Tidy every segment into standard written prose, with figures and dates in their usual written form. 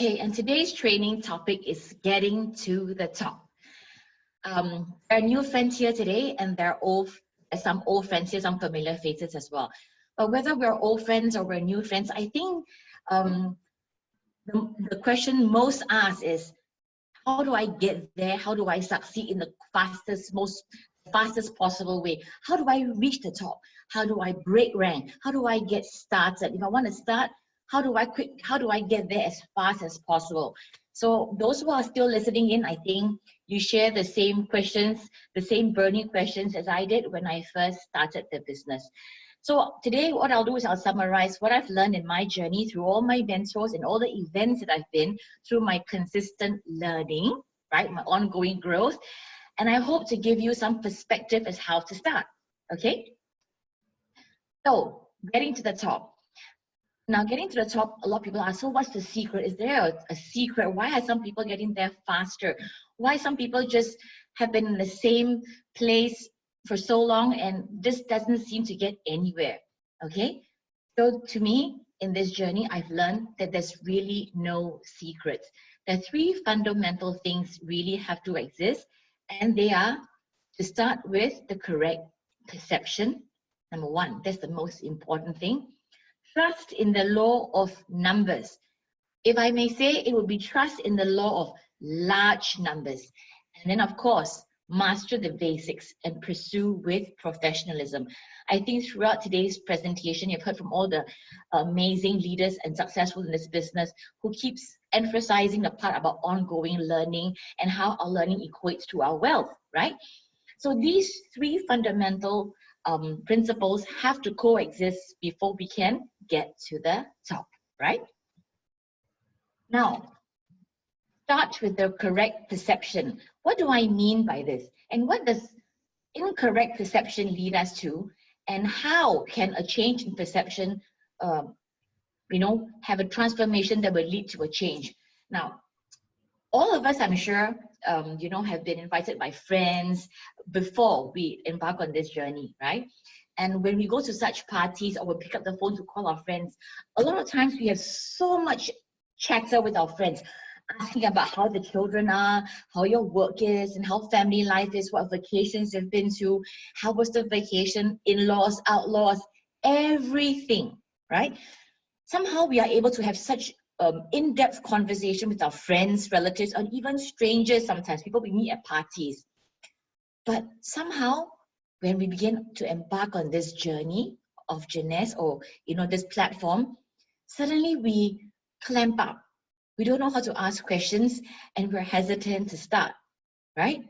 Okay, and today's training topic is getting to the top. There are new friends here today, and there are some old friends here, some familiar faces as well. But whether we're old friends or we're new friends, I think the question most asked is, how do I get there? How do I succeed in the fastest possible way? How do I reach the top? How do I break rank? How do I get started? If I want to start, how do I get there as fast as possible? So those who are still listening in, I think you share the same questions, the same burning questions as I did when I first started the business. So today what I'll do is I'll summarize what I've learned in my journey through all my mentors and all the events that I've been through, my consistent learning, right? My ongoing growth. And I hope to give you some perspective as how to start, okay? So getting to the top. Now, getting to the top, a lot of people ask, so what's the secret? Is there a secret? Why are some people getting there faster? Why some people just have been in the same place for so long and this doesn't seem to get anywhere, okay? So to me, in this journey, I've learned that there's really no secrets. There are three fundamental things really have to exist, and they are to start with the correct perception. Number one, that's the most important thing. Trust in the law of numbers. If I may say, it would be trust in the law of large numbers. And then, of course, master the basics and pursue with professionalism. I think throughout today's presentation, you've heard from all the amazing leaders and successful in this business who keeps emphasizing the part about ongoing learning and how our learning equates to our wealth, right? So these three fundamental principles have to coexist before we can get to the top, right? Now, start with the correct perception. What do I mean by this? And what does incorrect perception lead us to? And how can a change in perception, have a transformation that will lead to a change? Now, all of us, I'm sure, have been invited by friends before we embark on this journey, right? And when we go to such parties or we pick up the phone to call our friends, a lot of times we have so much chatter with our friends, asking about how the children are, how your work is, and how family life is, what vacations you've been to, how was the vacation, in-laws, outlaws, everything, right? Somehow we are able to have such in-depth conversation with our friends, relatives, and even strangers sometimes, people we meet at parties. But somehow, when we begin to embark on this journey of Jeunesse or, this platform, suddenly we clamp up. We don't know how to ask questions and we're hesitant to start, right?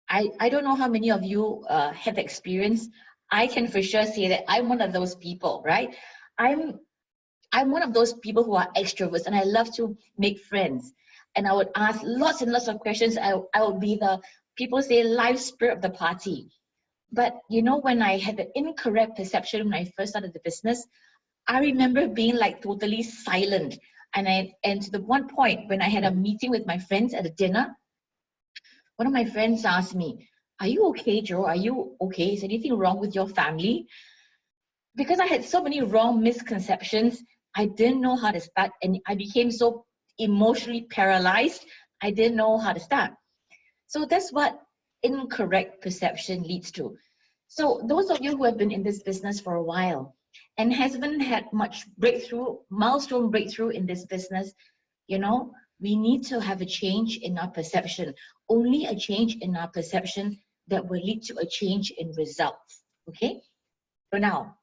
I don't know how many of you have experience. I can for sure say that I'm one of those people, right? I'm one of those people who are extroverts and I love to make friends. And I would ask lots and lots of questions. I would be the, people say, live spirit of the party. But when I had the incorrect perception when I first started the business, I remember being like totally silent. And to the one point when I had a meeting with my friends at a dinner, one of my friends asked me, "Are you okay, Joe? Are you okay? Is anything wrong with your family?" Because I had so many wrong misconceptions, I didn't know how to start, and I became so emotionally paralyzed, I didn't know how to start. So that's what incorrect perception leads to. So those of you who have been in this business for a while and haven't had much milestone breakthrough in this business, we need to have a change in our perception. Only a change in our perception that will lead to a change in results, okay? So now,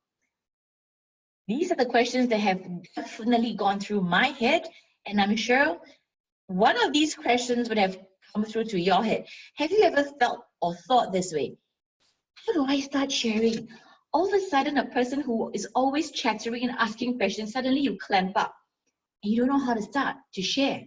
these are the questions that have definitely gone through my head, and I'm sure one of these questions would have come through to your head. Have you ever felt or thought this way? How do I start sharing? All of a sudden, a person who is always chattering and asking questions, suddenly you clamp up and you don't know how to start to share.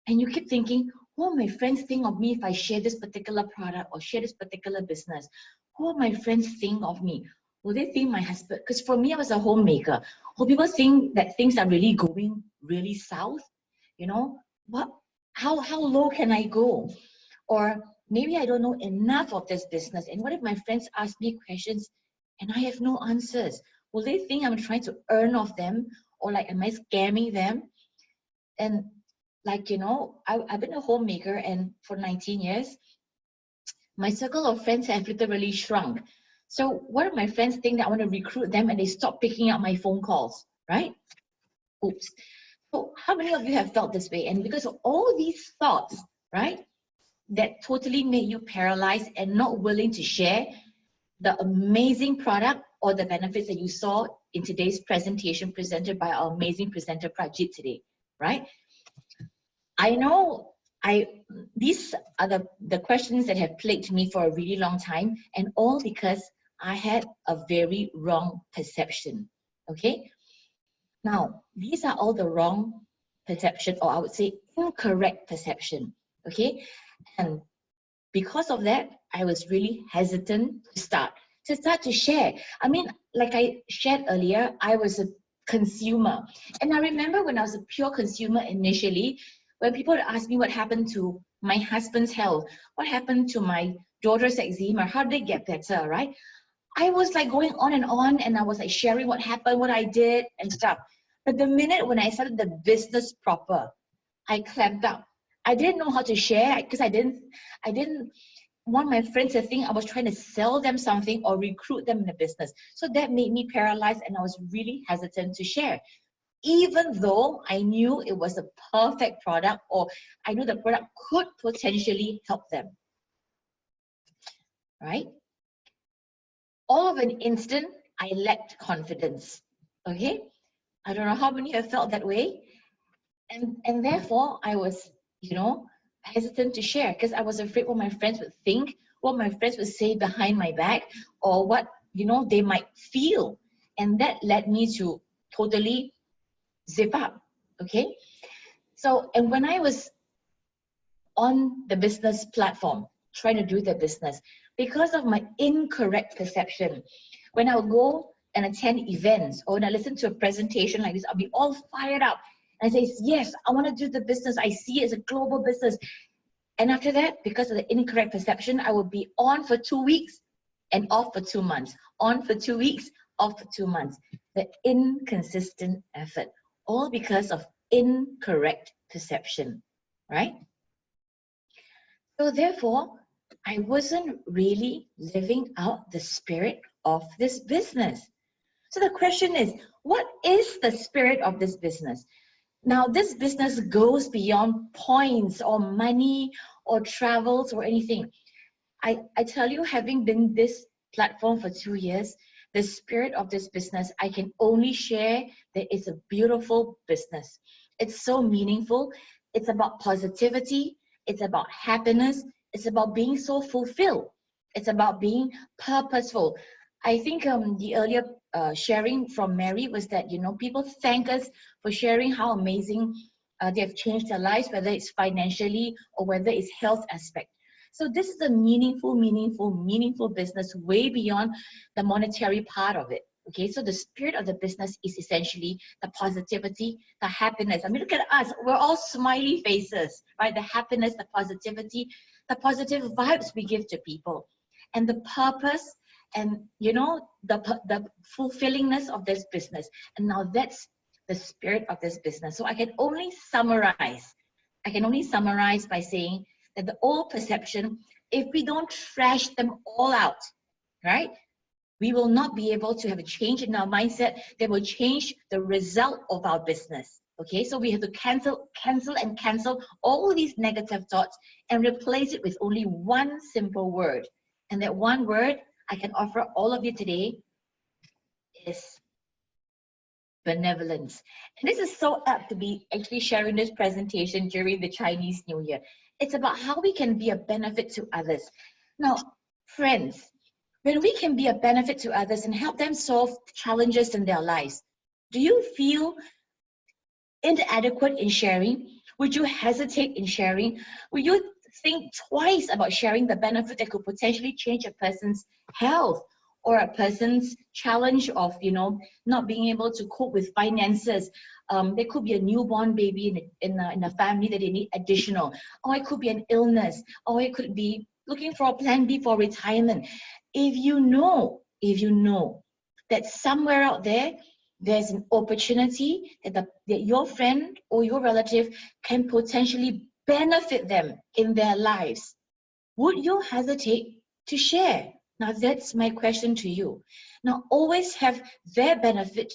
And you keep thinking, what will my friends think of me if I share this particular product or share this particular business? What will my friends think of me? Will they think my husband? Because for me, I was a homemaker. Will people think that things are really going really south? How low can I go? Or maybe I don't know enough of this business. And what if my friends ask me questions and I have no answers? Will they think I'm trying to earn off them? Or like, am I scamming them? And like, you know, I've been a homemaker, and for 19 years, my circle of friends have literally shrunk. So what if my friends think that I want to recruit them and they stop picking up my phone calls, right? Oops. So how many of you have felt this way? And because of all these thoughts, right, that totally made you paralyzed and not willing to share the amazing product or the benefits that you saw in today's presentation presented by our amazing presenter Prajit today, right? I know these are the questions that have plagued me for a really long time, and all because I had a very wrong perception. Okay? Now, these are all the wrong perception, or I would say incorrect perception. Okay? And because of that, I was really hesitant to start to share. I mean, like I shared earlier, I was a consumer. And I remember when I was a pure consumer initially, when people would ask me what happened to my husband's health, what happened to my daughter's eczema, how did they get better, right? I was like going on, and I was like sharing what happened, what I did and stuff. But the minute when I started the business proper, I clamped up. I didn't know how to share because I didn't want my friends to think I was trying to sell them something or recruit them in the business. So that made me paralyzed, and I was really hesitant to share. Even though I knew it was a perfect product, or I knew the product could potentially help them, right? All of an instant, I lacked confidence, okay? I don't know how many have felt that way. And therefore, I was, you know, hesitant to share because I was afraid what my friends would think, what my friends would say behind my back, or what, you know, they might feel. And that led me to totally zip up, okay? So, and when I was on the business platform, trying to do the business, because of my incorrect perception, when I would go and attend events or when I listen to a presentation like this, I'll be all fired up. And I say, yes, I want to do the business. I see it as a global business. And after that, because of the incorrect perception, I would be on for 2 weeks and off for 2 months. On for 2 weeks, off for 2 months. The inconsistent effort, all because of incorrect perception, right? So therefore, I wasn't really living out the spirit of this business. So the question is, what is the spirit of this business? Now, this business goes beyond points or money or travels or anything. I tell you, having been this platform for 2 years, the spirit of this business, I can only share that it's a beautiful business. It's so meaningful. It's about positivity. It's about happiness. It's about being so fulfilled. It's about being purposeful. I think the earlier sharing from Mary was that, you know, people thank us for sharing how amazing they have changed their lives, whether it's financially or whether it's health aspect. So this is a meaningful business way beyond the monetary part of it. Okay, so the spirit of the business is essentially the positivity, the happiness. I mean, look at us. We're all smiley faces, right? The happiness, the positivity, the positive vibes we give to people. And the purpose and, you know, the fulfillingness of this business. And now that's the spirit of this business. So I can only summarize by saying that the old perception, if we don't trash them all out, right, we will not be able to have a change in our mindset that will change the result of our business. Okay, so we have to cancel all these negative thoughts and replace it with only one simple word. And that one word I can offer all of you today is benevolence. And this is so apt to be actually sharing this presentation during the Chinese New Year. It's about how we can be a benefit to others. Now, friends, when we can be a benefit to others and help them solve challenges in their lives, do you feel inadequate in sharing? Would you hesitate in sharing? Would you think twice about sharing the benefit that could potentially change a person's health or a person's challenge of, you know, not being able to cope with finances? There could be a newborn baby in a family that they need additional, or it could be an illness, or it could be looking for a plan B for retirement. If you know that somewhere out there there's an opportunity that your friend or your relative can potentially benefit them in their lives, would you hesitate to share? Now, that's my question to you. Now, always have their benefit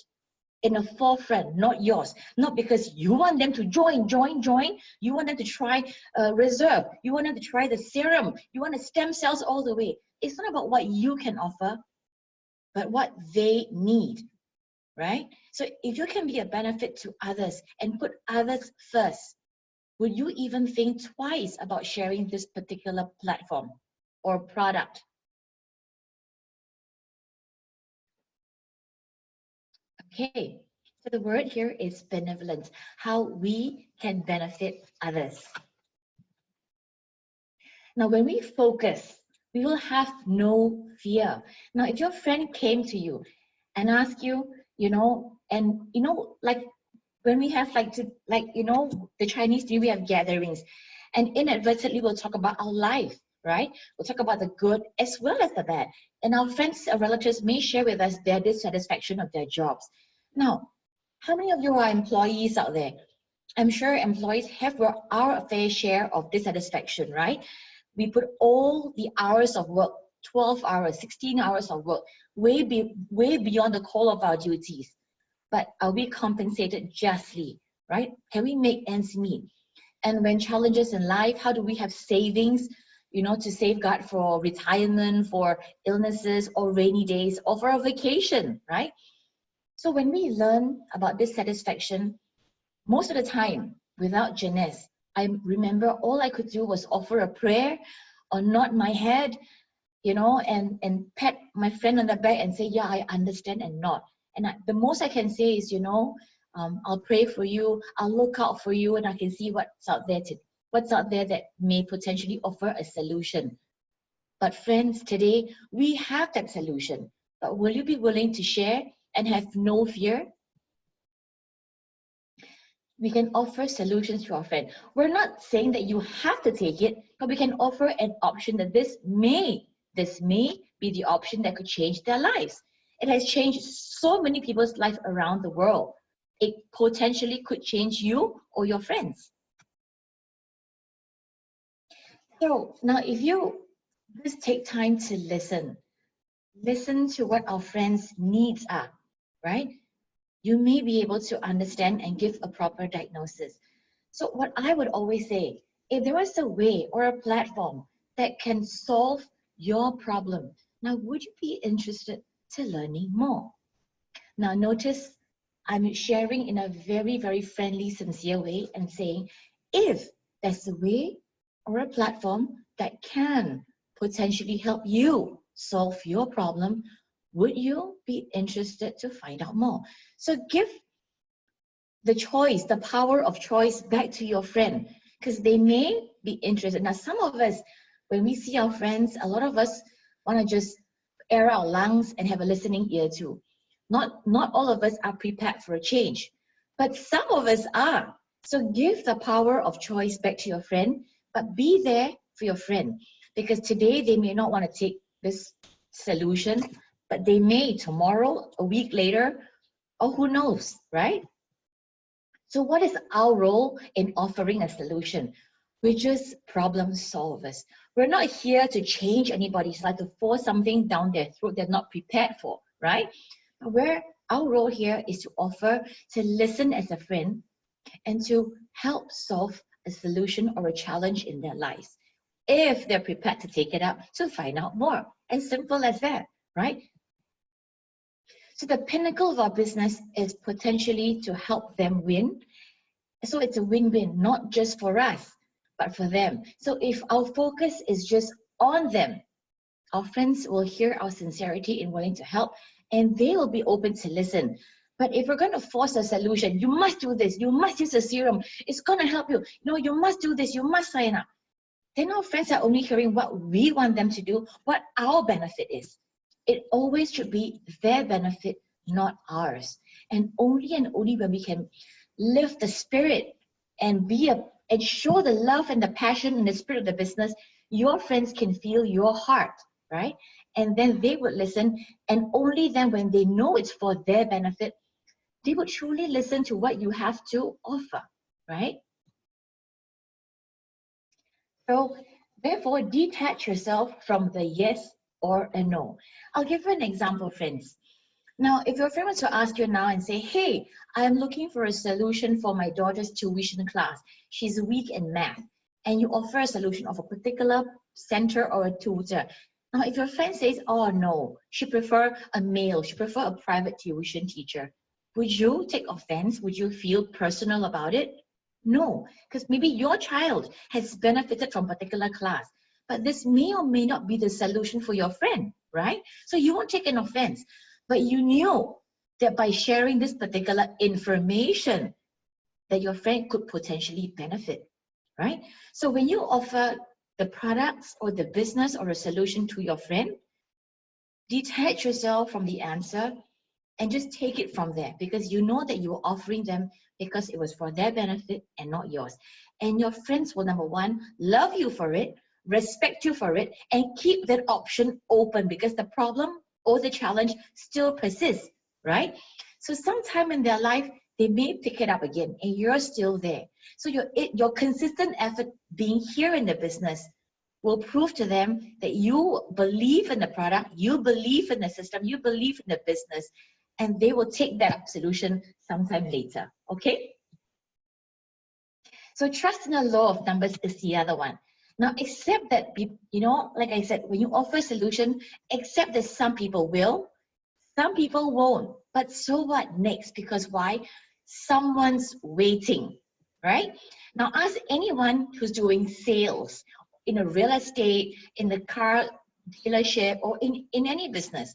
in the forefront, not yours. Not because you want them to join. You want them to try reserve. You want them to try the serum. You want the stem cells all the way. It's not about what you can offer, but what they need, right? So if you can be a benefit to others and put others first, would you even think twice about sharing this particular platform or product? Okay, so the word here is benevolence, how we can benefit others. Now, when we focus, we will have no fear. Now, if your friend came to you and asked you, like when we have the Chinese New Year, we have gatherings, and inadvertently we'll talk about our life, right? We'll talk about the good as well as the bad. And our friends or relatives may share with us their dissatisfaction of their jobs. Now, how many of you are employees out there? I'm sure employees have our fair share of dissatisfaction, right? We put all the hours of work, 12 hours, 16 hours of work, way beyond the call of our duties. But are we compensated justly, right? Can we make ends meet? And when challenges in life, how do we have savings, to safeguard for retirement, for illnesses or rainy days or for a vacation, right? So when we learn about dissatisfaction, most of the time, without Janice, I remember all I could do was offer a prayer or nod my head, and pat my friend on the back and say, yeah, I understand, and nod. And the most I can say is, I'll pray for you, I'll look out for you, and I can see what's out there that may potentially offer a solution. But friends, today, we have that solution. But will you be willing to share and have no fear? We can offer solutions to our friend. We're not saying that you have to take it, but we can offer an option that this may be the option that could change their lives. It has changed so many people's lives around the world. It potentially could change you or your friends. So now if you just take time to listen to what our friends' needs are, right? You may be able to understand and give a proper diagnosis. So what I would always say, if there was a way or a platform that can solve your problem, now would you be interested to learning more? Now notice I'm sharing in a very, very friendly, sincere way and saying, if there's a way or a platform that can potentially help you solve your problem, would you be interested to find out more? So give the choice, the power of choice back to your friend, because they may be interested. Now, some of us, when we see our friends, a lot of us want to just air our lungs and have a listening ear too. Not all of us are prepared for a change, but some of us are. So give the power of choice back to your friend, but be there for your friend, because today they may not want to take this solution, but they may tomorrow, a week later, or who knows, right? So what is our role in offering a solution? We're just problem solvers. We're not here to change anybody's life, to force something down their throat they're not prepared for, right? But our role here is to offer, to listen as a friend, and to help solve a solution or a challenge in their lives, if they're prepared to take it up to find out more. As simple as that, right? So the pinnacle of our business is potentially to help them win. So it's a win-win, not just for us, but for them. So if our focus is just on them, our friends will hear our sincerity in wanting to help, and they will be open to listen. But if we're going to force a solution, you must do this, you must use a serum, it's going to help you, you must do this, you must sign up, then our friends are only hearing what we want them to do, what our benefit is. It always should be their benefit, not ours. And only when we can lift the spirit and and show the love and the passion and the spirit of the business, your friends can feel your heart, right? And then they would listen, and only then, when they know it's for their benefit, they would truly listen to what you have to offer, right? So therefore, detach yourself from the yes or a no. I'll give you an example, friends. Now, if your friend was to ask you now and say, hey, I'm looking for a solution for my daughter's tuition class. She's weak in math. And you offer a solution of a particular center or a tutor. Now, if your friend says, oh no, she prefer a male, she prefer a private tuition teacher, would you take offense? Would you feel personal about it? No, because maybe your child has benefited from a particular class, but this may or may not be the solution for your friend, right? So you won't take an offense, but you knew that by sharing this particular information that your friend could potentially benefit, right? So when you offer the products or the business or a solution to your friend, detach yourself from the answer and just take it from there, because you know that you're offering them because it was for their benefit and not yours. And your friends will, number one, love you for it, respect you for it, and keep that option open, because the problem or the challenge still persists, right? So sometime in their life, they may pick it up again and you're still there. So your consistent effort being here in the business will prove to them that you believe in the product, you believe in the system, you believe in the business, and they will take that solution sometime later, okay? So trust in the law of numbers is the other one. Now, accept that, you know, like I said, when you offer a solution, accept that some people will, some people won't. But so what next? Because why? Someone's waiting, right? Now, ask anyone who's doing sales in a real estate, in the car dealership, or in any business.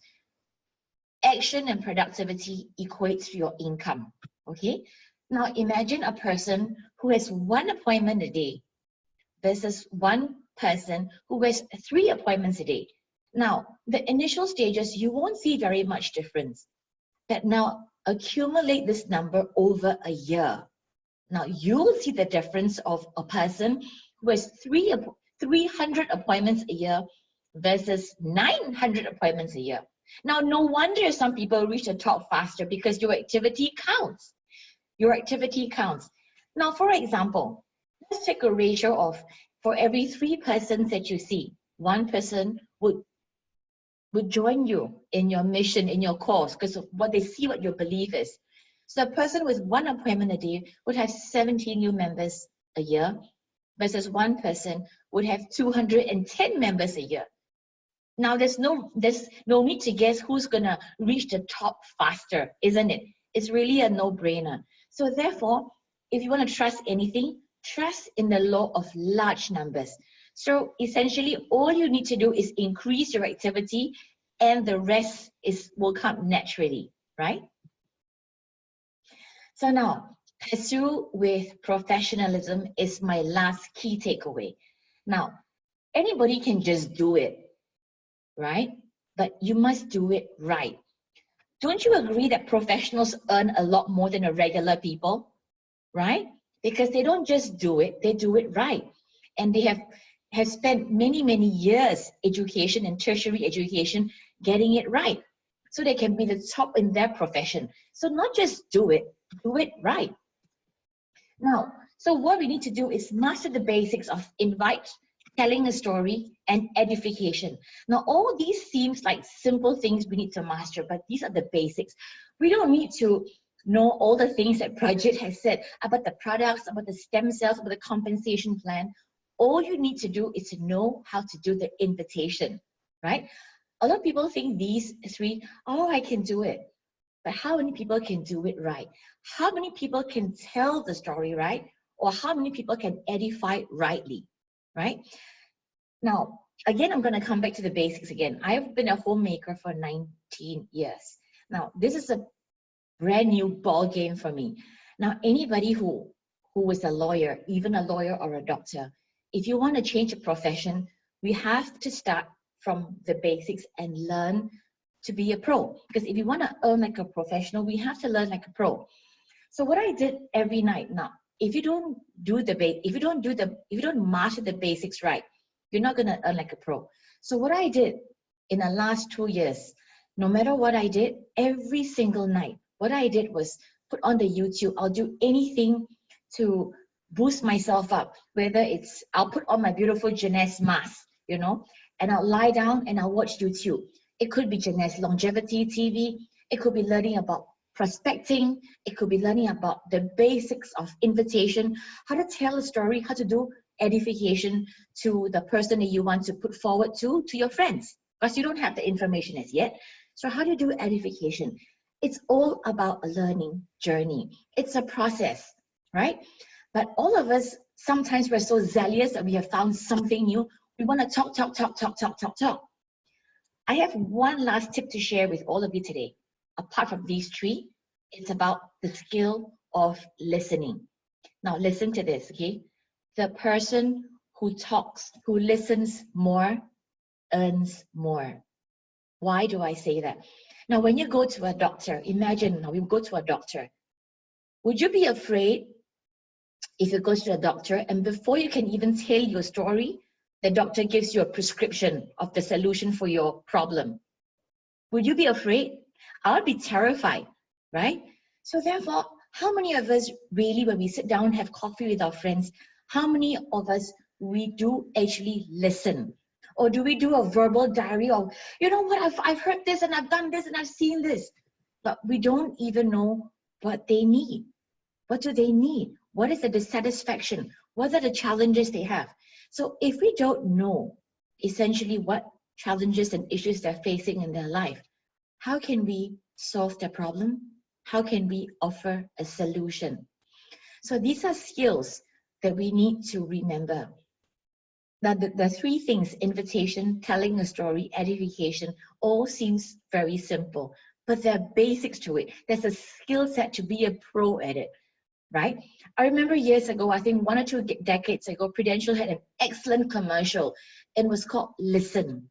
Action and productivity equates to your income, okay? Now, imagine a person who has one appointment a day versus one person who has 3 appointments a day. Now, the initial stages, you won't see very much difference. But now, accumulate this number over a year. Now, you'll see the difference of a person who has 300 appointments a year versus 900 appointments a year. Now, no wonder some people reach the top faster, because your activity counts. Your activity counts. Now, for example, let's take a ratio of, for every 3 persons that you see, 1 person would join you in your mission, in your cause, because of what they see, what your belief is. So a person with 1 appointment a day would have 70 new members a year, versus 1 person would have 210 members a year. Now, there's no need to guess who's going to reach the top faster, isn't it? It's really a no-brainer. So therefore, if you want to trust anything, trust in the law of large numbers. So essentially, all you need to do is increase your activity, and the rest will come naturally, right? So now, pursue with professionalism is my last key takeaway. Now, anybody can just do it, right? But you must do it right. Don't you agree that professionals earn a lot more than a regular people, right? Because they don't just do it, they do it right. And they have spent many, many years education and tertiary education getting it right, so they can be the top in their profession. So not just do it right. Now, so what we need to do is master the basics of invite, telling a story, and edification. Now, all these seems like simple things we need to master, but these are the basics. We don't need to know all the things that Prajit has said about the products, about the stem cells, about the compensation plan. All you need to do is to know how to do the invitation, right? A lot of people think these 3, oh, I can do it. But how many people can do it right? How many people can tell the story right? Or how many people can edify rightly, right? Now, again, I'm going to come back to the basics again. I've been a homemaker for 19 years. Now, this is a brand new ball game for me. Now, anybody who is a lawyer, even a lawyer or a doctor, if you want to change a profession, we have to start from the basics and learn to be a pro. Because if you want to earn like a professional, we have to learn like a pro. So what I did every night, now, if you don't master the basics right, you're not going to earn like a pro. So what I did in the last 2 years, no matter what I did, every single night, what I did was put on the YouTube. I'll do anything to boost myself up, whether it's I'll put on my beautiful Jeunesse mask, you know, and I'll lie down and I'll watch YouTube. It could be Jeunesse longevity TV. It could be learning about prospecting. It could be learning about the basics of invitation, how to tell a story, how to do edification to the person that you want to put forward to your friends, because you don't have the information as yet. So how do you do edification? It's all about a learning journey. It's a process, right? But all of us, sometimes we're so zealous that we have found something new. We want to talk. I have one last tip to share with all of you today. Apart from these three, it's about the skill of listening. Now listen to this, okay? The person who talks, who listens more, earns more. Why do I say that? Now, when you go to a doctor, imagine now we go to a doctor. Would you be afraid if you go to a doctor and before you can even tell your story, the doctor gives you a prescription of the solution for your problem? Would you be afraid? I would be terrified, right? So therefore, how many of us really, when we sit down and have coffee with our friends, how many of us we do actually listen? Or do we do a verbal diary of, you know what, I've heard this and I've done this and I've seen this, but we don't even know what they need. What do they need? What is the dissatisfaction? What are the challenges they have? So if we don't know essentially what challenges and issues they're facing in their life, how can we solve their problem? How can we offer a solution? So these are skills that we need to remember. Now, the three things, invitation, telling a story, edification, all seems very simple, but there are basics to it. There's a skill set to be a pro at it, right? I remember years ago, I think 1 or 2 decades ago, Prudential had an excellent commercial and it was called Listen,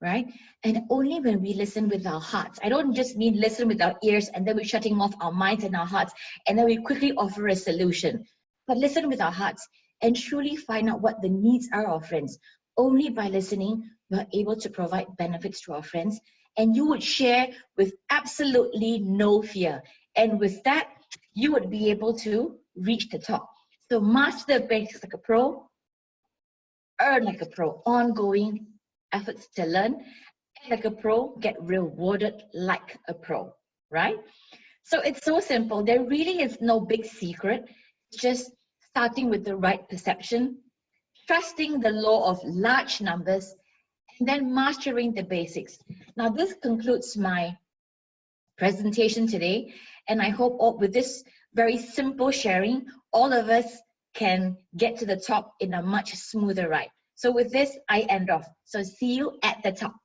right? And only when we listen with our hearts, I don't just mean listen with our ears and then we're shutting off our minds and our hearts and then we quickly offer a solution, but listen with our hearts and truly find out what the needs are of our friends. Only by listening, we're able to provide benefits to our friends, and you would share with absolutely no fear. And with that, you would be able to reach the top. So master the basics like a pro, earn like a pro, ongoing efforts to learn, and like a pro, get rewarded like a pro, right? So it's so simple. There really is no big secret. It's just starting with the right perception, trusting the law of large numbers, and then mastering the basics. Now, this concludes my presentation today, and I hope with this very simple sharing, all of us can get to the top in a much smoother ride. So with this, I end off. So see you at the top.